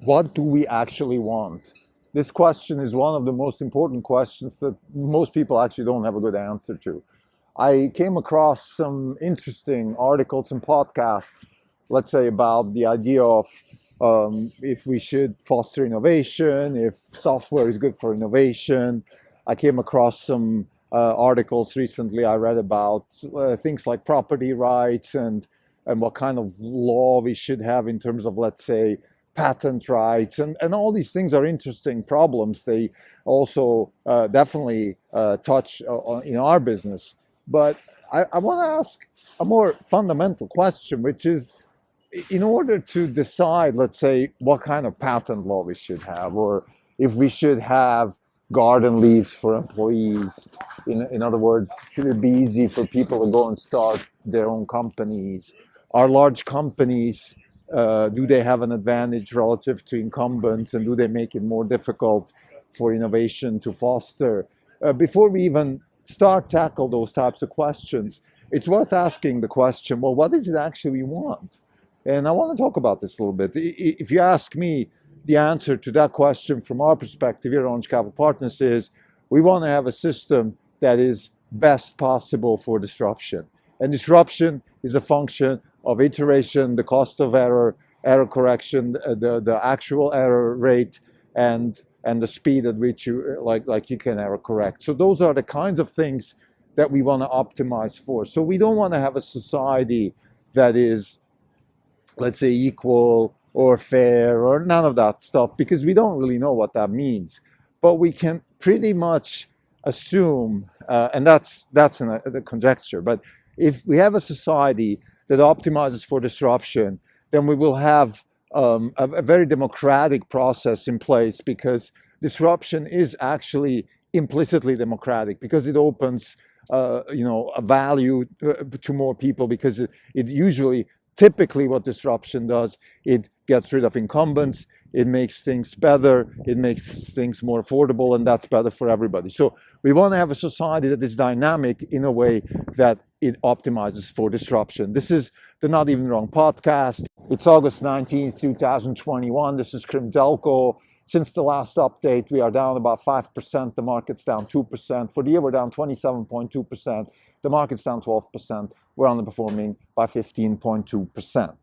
what do we actually want? This question is one of the most important questions that most people actually don't have a good answer to. I came across some interesting articles and podcasts, let's say, about the idea of if we should foster innovation, if software is good for innovation. I came across some articles recently I read about things like property rights and what kind of law we should have in terms of, let's say, patent rights. And all these things are interesting problems. They also definitely touch in our business. But I want to ask a more fundamental question, which is, in order to decide, let's say, what kind of patent law we should have, or if we should have garden leaves for employees, in other words, should it be easy for people to go and start their own companies? Are large companies, do they have an advantage relative to incumbents, and do they make it more difficult for innovation to foster? Before we even tackle those types of questions, it's worth asking the question, well, what is it actually we want? And I want to talk about this a little bit. If you ask me, the answer to that question from our perspective here at Orange Capital Partners is we want to have a system that is best possible for disruption. And disruption is a function of iteration, the cost of error, error correction, the actual error rate, and the speed at which you can error correct. So those are the kinds of things that we want to optimize for. So we don't want to have a society that is, let's say, equal or fair or none of that stuff, because we don't really know what that means. But we can pretty much assume, and that's the conjecture, but if we have a society that optimizes for disruption, then we will have a very democratic process in place, because disruption is actually implicitly democratic, because it opens a value to more people, because it usually, typically what disruption does, it gets rid of incumbents, it makes things better, it makes things more affordable, and that's better for everybody. So we want to have a society that is dynamic in a way that it optimizes for disruption. This is the Not Even Wrong podcast. It's August 19th, 2021. This is Krim Delco. Since the last update, we are down about 5%. The market's down 2%. For the year, we're down 27.2%. The market's down 12%. We're underperforming by 15.2%.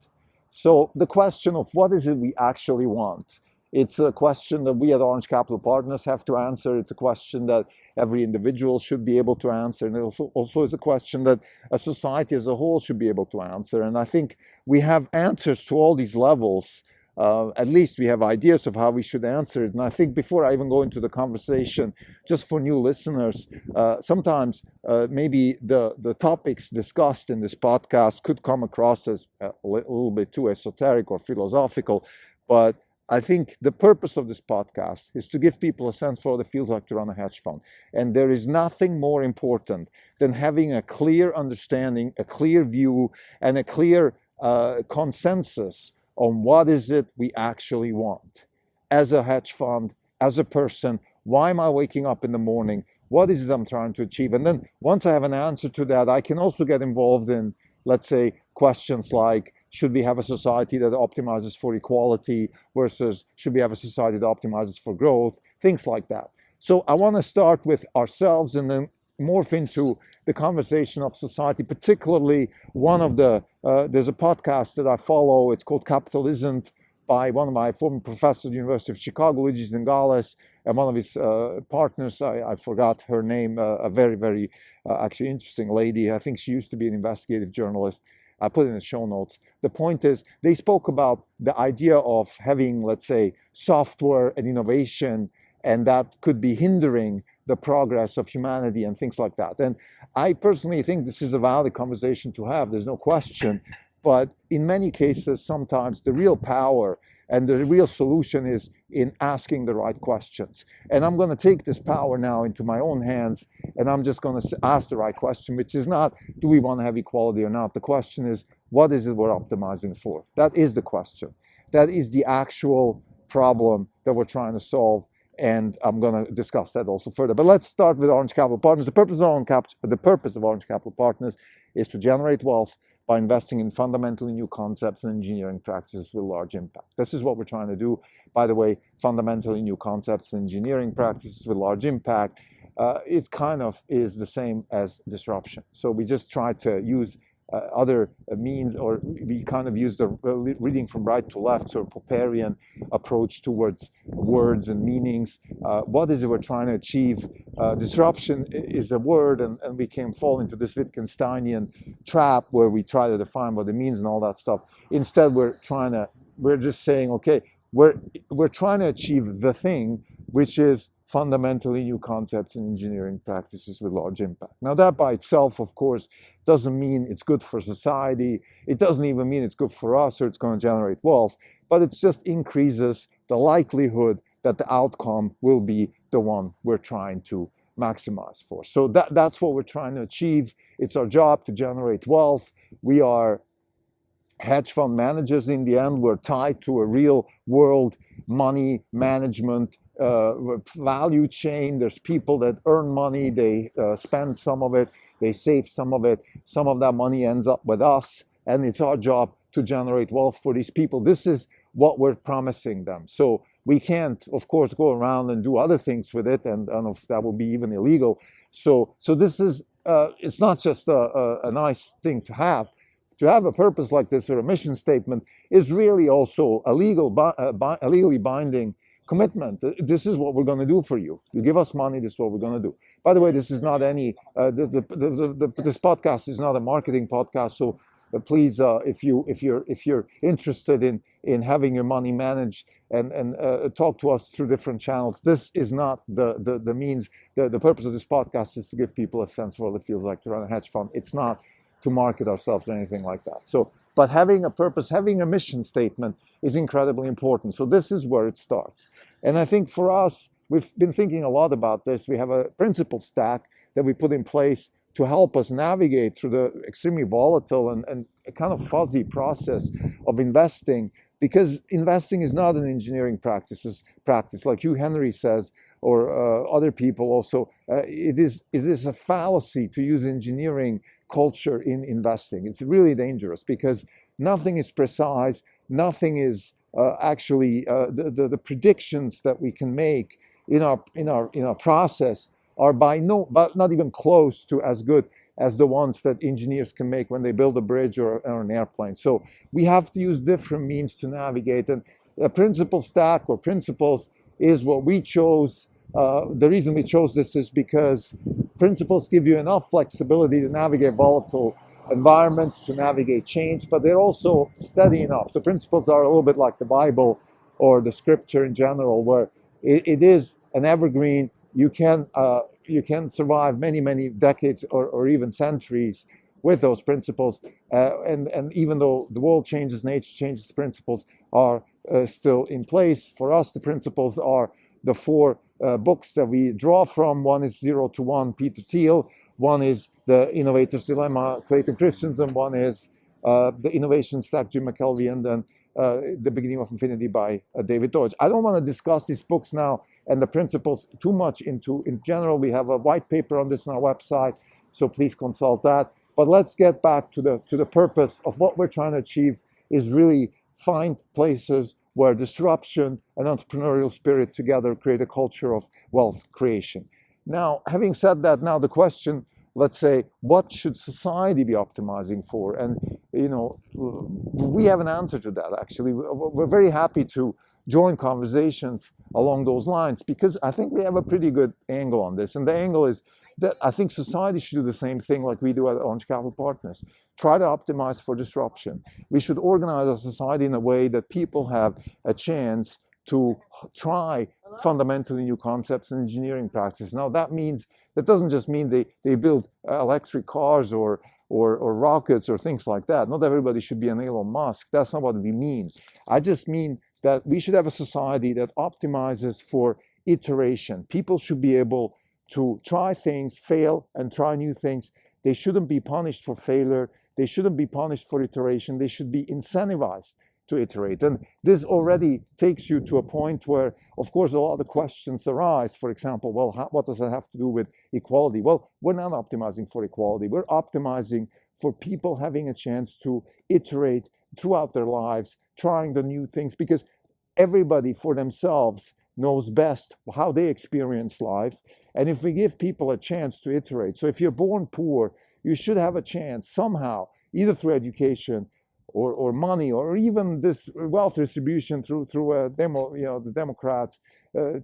So the question of what is it we actually want? It's a question that we at Orange Capital Partners have to answer. It's a question that every individual should be able to answer. And it also is a question that a society as a whole should be able to answer. And I think we have answers to all these levels. At least we have ideas of how we should answer it. And I think before I even go into the conversation, just for new listeners, sometimes maybe the topics discussed in this podcast could come across as a little bit too esoteric or philosophical. But I think the purpose of this podcast is to give people a sense for what it feels like to run a hedge fund. And there is nothing more important than having a clear understanding, a clear view, and a clear consensus on what is it we actually want. As a hedge fund, as a person, why am I waking up in the morning? What is it I'm trying to achieve? And then once I have an answer to that, I can also get involved in, let's say, questions like, should we have a society that optimizes for equality versus should we have a society that optimizes for growth? Things like that. So I want to start with ourselves and then morph into the conversation of society, particularly one of there's a podcast that I follow. It's called Capital Isn't, by one of my former professors at the University of Chicago, Luigi Zingales, and one of his partners, I forgot her name, a very, very actually interesting lady. I think she used to be an investigative journalist. I put it in the show notes. The point is, they spoke about the idea of having, let's say, software and innovation, and that could be hindering the progress of humanity and things like that. And I personally think this is a valid conversation to have, there's no question. But in many cases, sometimes the real power and the real solution is in asking the right questions. And I'm going to take this power now into my own hands, and I'm just going to ask the right question, which is not, do we want to have equality or not? The question is, what is it we're optimizing for? That is the question. That is the actual problem that we're trying to solve. And I'm going to discuss that also further. But let's start with Orange Capital Partners. The purpose of Orange Capital Partners is to generate wealth by investing in fundamentally new concepts and engineering practices with large impact. This is what we're trying to do. By the way, fundamentally new concepts and engineering practices with large impact, it kind of is the same as disruption. So we just try to use other means, or we kind of use the reading from right to left, so Popperian approach towards words and meanings. What is it we're trying to achieve? Disruption is a word, and we can fall into this Wittgensteinian trap where we try to define what it means and all that stuff. Instead, we're just saying, okay, we're trying to achieve the thing, which is fundamentally new concepts and engineering practices with large impact. Now, that by itself, of course, doesn't mean it's good for society. It doesn't even mean it's good for us or it's going to generate wealth, but it just increases the likelihood that the outcome will be the one we're trying to maximize for. So that's what we're trying to achieve. It's our job to generate wealth. We are hedge fund managers in the end. We're tied to a real world money management value chain. There's people that earn money, they spend some of it, they save some of it, some of that money ends up with us, and it's our job to generate wealth for these people. This is what we're promising them. So we can't, of course, go around and do other things with it, and if that would be even illegal. So this is, it's not just a nice thing to have. To have a purpose like this, or a mission statement, is really also a legally binding commitment. This is what we're going to do for you. You give us money, this is what we're going to do. By the way, this is not any, this podcast is not a marketing podcast, so please, if you're interested in having your money managed and talk to us through different channels, this is not the means. The purpose of this podcast is to give people a sense for what it feels like to run a hedge fund. It's not to market ourselves or anything like that. So, but having a purpose, having a mission statement is incredibly important. So this is where it starts. And I think for us, we've been thinking a lot about this. We have a principle stack that we put in place to help us navigate through the extremely volatile and kind of fuzzy process of investing, because investing is not an engineering practice, like Hugh Henry says, or other people also. It is a fallacy to use engineering culture in investing. It's really dangerous because nothing is precise, nothing is actually the predictions that we can make in our process are but not even close to as good as the ones that engineers can make when they build a bridge or an airplane. So we have to use different means to navigate, and a principle stack or principles is what we chose. The reason we chose this is because principles give you enough flexibility to navigate volatile environments, to navigate change, but they're also steady enough. So principles are a little bit like the Bible or the scripture in general, where it is an evergreen. You can survive many decades or even centuries with those principles. And even though the world changes, nature changes, principles are still in place. For us, the principles are the four books that we draw from. One is 0 to 1, Peter Thiel. One is The Innovator's Dilemma, Clayton Christensen. One is The Innovation Stack, Jim McKelvey, and then The Beginning of Infinity by David Deutsch. I don't want to discuss these books now and the principles too much in general. We have a white paper on this on our website, so please consult that. But let's get back to the purpose of what we're trying to achieve is really find places where disruption and entrepreneurial spirit together create a culture of wealth creation. Now, having said that, now the question, let's say, what should society be optimizing for? And, we have an answer to that, actually. We're very happy to join conversations along those lines because I think we have a pretty good angle on this. And the angle is that I think society should do the same thing like we do at Orange Capital Partners. Try to optimize for disruption. We should organize our society in a way that people have a chance to try fundamentally new concepts and engineering practices. Now that doesn't just mean they build electric cars or rockets or things like that. Not everybody should be an Elon Musk. That's not what we mean. I just mean that we should have a society that optimizes for iteration. People should be able to try things, fail, and try new things. They shouldn't be punished for failure. They shouldn't be punished for iteration. They should be incentivized to iterate. And this already takes you to a point where, of course, a lot of questions arise. For example, well, what does that have to do with equality? Well, we're not optimizing for equality. We're optimizing for people having a chance to iterate throughout their lives, trying the new things, because everybody for themselves knows best how they experience life. And if we give people a chance to iterate, so if you're born poor, you should have a chance somehow, either through education or money, or even this wealth distribution through the Democrats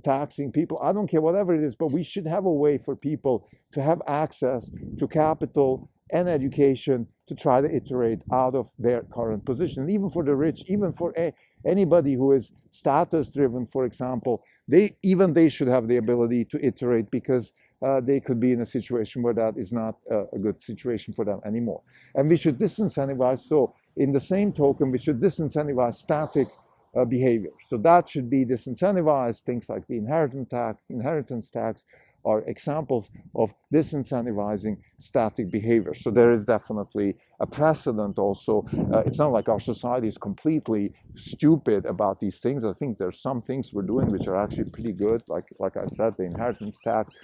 taxing people. I don't care, whatever it is, but we should have a way for people to have access to capital and education to try to iterate out of their current position. And even for the rich, even for anybody who is status driven, for example, they should have the ability to iterate, because they could be in a situation where that is not a good situation for them anymore. And we should disincentivize. So in the same token, we should disincentivize static behavior. So that should be disincentivized. Things like the inheritance tax are examples of disincentivizing static behavior. So there is definitely a precedent also. It's not like our society is completely stupid about these things. I think there's some things we're doing which are actually pretty good. Like I said, the inheritance tax.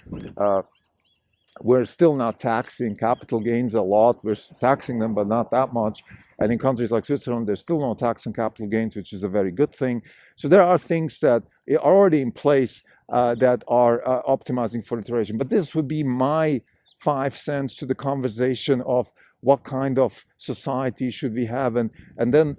We're still not taxing capital gains a lot. We're taxing them, but not that much. And in countries like Switzerland, there's still no tax on capital gains, which is a very good thing. So there are things that are already in place that are optimizing for iteration. But this would be my 5 cents to the conversation of what kind of society should we have. And then,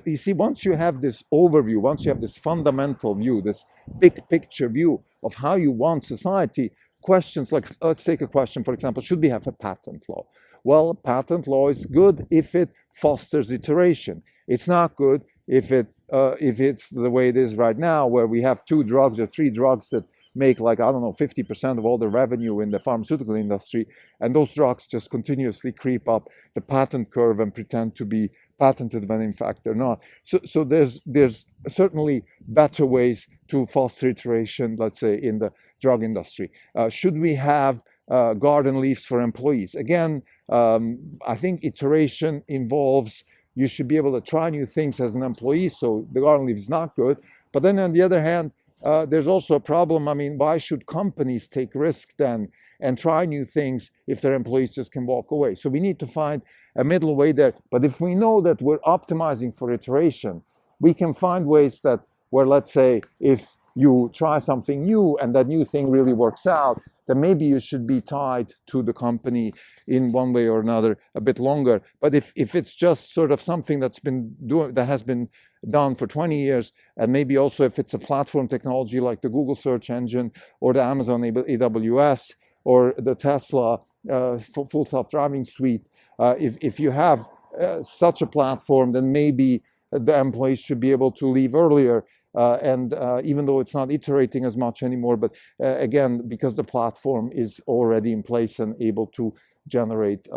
you see, once you have this overview, once you have this fundamental view, this big picture view of how you want society, questions like, let's take a question, for example, should we have a patent law? Well, patent law is good if it fosters iteration. It's not good if it's the way it is right now, where we have 2 drugs or 3 drugs that make 50% of all the revenue in the pharmaceutical industry, and those drugs just continuously creep up the patent curve and pretend to be patented when in fact they're not. So there's certainly better ways to foster iteration, let's say, in the drug industry. Should we have garden leaves for employees? Again, I think iteration involves, you should be able to try new things as an employee, so the garden leave is not good. But then on the other hand, there's also a problem. I mean, why should companies take risks then and try new things if their employees just can walk away? So we need to find a middle way there. But if we know that we're optimizing for iteration, we can find ways that where, let's say, if you try something new and that new thing really works out, then maybe you should be tied to the company in one way or another a bit longer. But if it's just sort of something that has been done for 20 years, and maybe also if it's a platform technology like the Google search engine or the Amazon AWS or the Tesla full self-driving suite, if you have such a platform, then maybe the employees should be able to leave earlier. And even though it's not iterating as much anymore, but again, because the platform is already in place and able to generate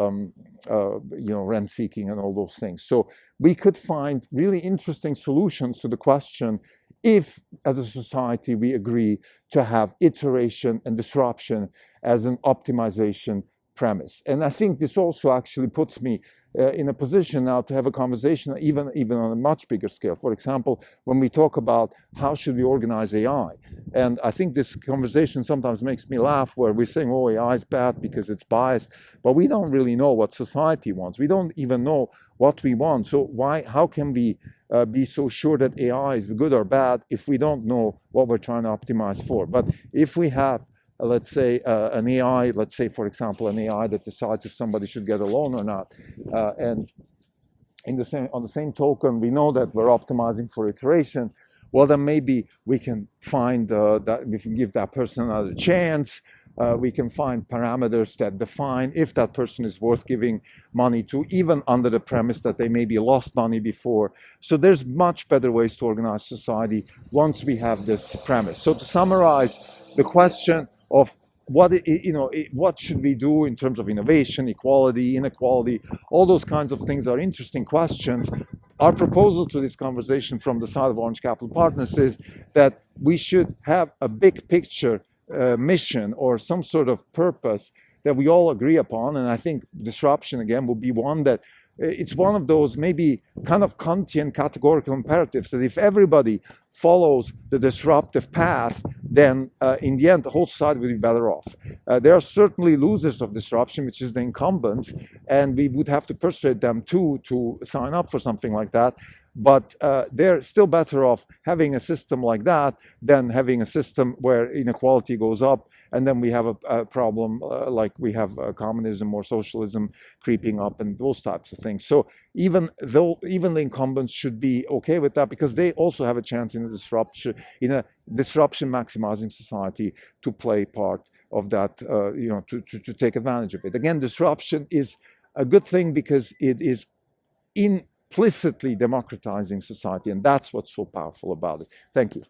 rent seeking and all those things. So we could find really interesting solutions to the question if, as a society, we agree to have iteration and disruption as an optimization premise. And I think this also actually puts me in a position now to have a conversation even on a much bigger scale. For example, when we talk about how should we organize AI, and I think this conversation sometimes makes me laugh, where we're saying, oh, AI is bad because it's biased, but we don't really know what society wants. We don't even know what we want. So how can we be so sure that AI is good or bad if we don't know what we're trying to optimize for? But if we have let's say an AI, let's say, for example, an AI that decides if somebody should get a loan or not. And on the same token, we know that we're optimizing for iteration. Well, then maybe we can find that we can give that person another chance. We can find parameters that define if that person is worth giving money to, even under the premise that they maybe lost money before. So there's much better ways to organize society once we have this premise. So to summarize, the question of what should we do in terms of innovation, equality, inequality, all those kinds of things are interesting questions. Our proposal to this conversation from the side of Orange Capital Partners is that we should have a big picture mission or some sort of purpose that we all agree upon. And I think disruption, again, will be one that it's one of those maybe kind of Kantian categorical imperatives that if everybody follows the disruptive path, then in the end, the whole society will be better off. There are certainly losers of disruption, which is the incumbents, and we would have to persuade them too to sign up for something like that. But they're still better off having a system like that than having a system where inequality goes up, and then we have a problem like we have communism or socialism creeping up and those types of things. So even the incumbents should be okay with that, because they also have a chance in a disruption maximizing society to play part of that, to take advantage of it. Again, disruption is a good thing because it is implicitly democratizing society, and that's what's so powerful about it. Thank you.